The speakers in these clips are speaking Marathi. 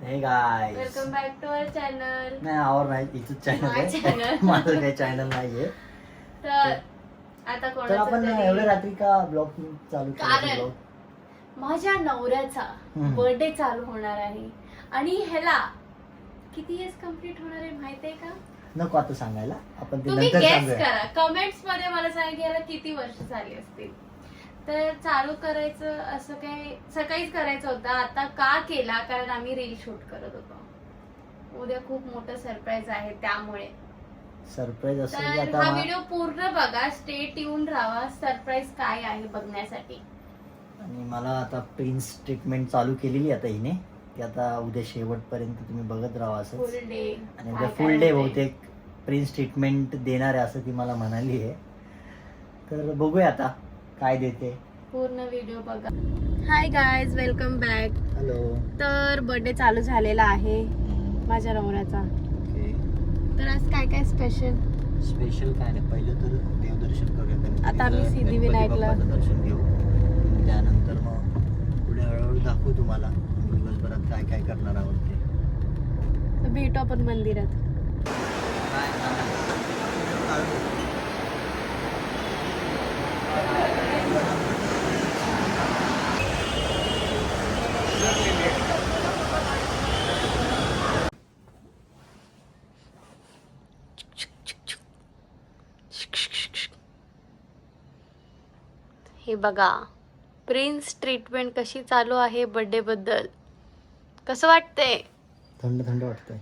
हे guys welcome back to our channel. नाही और नाही इथं चॅनल My आहे channel. माझं काही चॅनल नाहीये. तर आता तर कोणाचा आपण एवढ्या रात्री का ब्लॉग चालू कारण केला? माझ्या नवऱ्याचा बर्थडे चालू होणार आहे आणि ह्याला किती इयर्स कंप्लीट होणार आहे माहितीये का? नको आता सांगायला, आपण ते तुम्ही नंतर गेस सांगूया. करा, कमेंट्स मध्ये मला सांगा की ह्याला किती वर्ष झाली असतील. तर चालू करायचं असं काही सकाळीच करायचं होतं, आता का केला कारण आम्ही रील शूट करत होतो. उद्या खूप मोठं सरप्राईज आहे त्यामुळे. सरप्राईज असेल की तर आता हा व्हिडिओ पूर्ण बघा, स्टे ट्यून राहा, सरप्राईज काय आहे बघण्यासाठी. आणि मला आता प्रिन्स ट्रीटमेंट चालू केलेली आता हिने, की आता उद्या शेवटपर्यंत तुम्ही बघत राहा असं. फुल डे आणि उद्या फुल डे बहुतेक प्रिन्स ट्रीटमेंट देणार आहे असं ती मला म्हणाली आहे. तर बघूया आता काय देते. पूर्ण व्हिडिओ बघा. Hi guys, welcome back. Hello. तर बर्थडे चालू झालेला आहे माझ्या नवऱ्याचा. तर आज काय काय स्पेशल? स्पेशल काय नाही, पहिलं तर देवदर्शन करूया. आता आम्ही सिद्धिविनायकला दर्शन घेऊ, त्यानंतर मग पुढे हळूहळू दाखवू तुम्हाला दिवसभरात काय काय करणार आहोत ते. तर भेटू आपण मंदिरात. हे बघा, प्रिन्स ट्रीटमेंट कशी चालू आहे बर्थडे बद्दल. कसं वाटतंय? थंड थंड वाटतंय.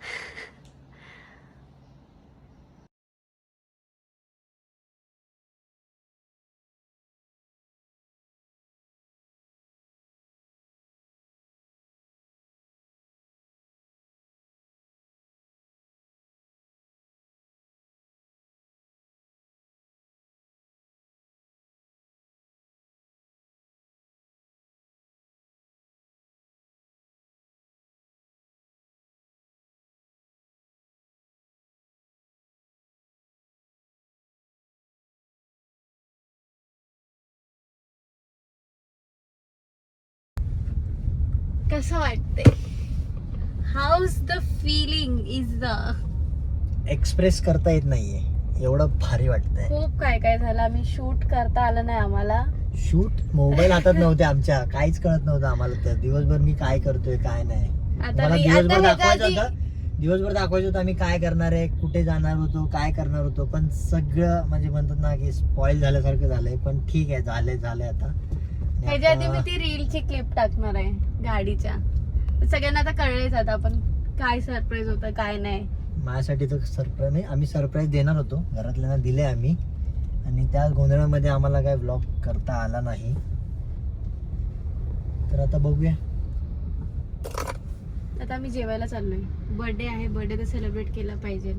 कसं वाटतंय? How's the feeling is the. Express करता येत नाहीये, एवढं भारी वाटतंय. खूप काय काय झालं, आम्ही शूट करता आलं नाही आम्हाला. शूट मोबाईल हातात नव्हते आमच्या, काहीच कळत नव्हतं आम्हाला. तर दिवसभर मी काय करतोय काय नाही मला दिवसभर दाखवायचं होतं. दिवसभर दाखवायचं होतं आम्ही काय करणार आहे, कुठे जाणार होतो, काय करणार होतो. पण सगळं म्हणजे म्हणतात ना की स्पॉइल झाल्यासारखं झालंय. पण ठीक आहे, झालंय आता. आणि ह्याच्या आधी आता- मी ती रीलची क्लिप टाकणार आहे गाडीच्या. सगळ्यांना आता कळलेच आता आपण काय सरप्राईज होतं काय नाही. माझ्यासाठी तर सरप्राईज नाही, आम्ही सरप्राईज देणार होतो, घरातल्यांना दिले आम्ही. आणि त्या गोंधळामध्ये आम्हाला काय व्लॉग करता आला नाही. तर आता बघूया. आता आम्ही जेवायला चाललोय. बर्थडे आहे, बर्थडे तर सेलिब्रेट केला पाहिजे.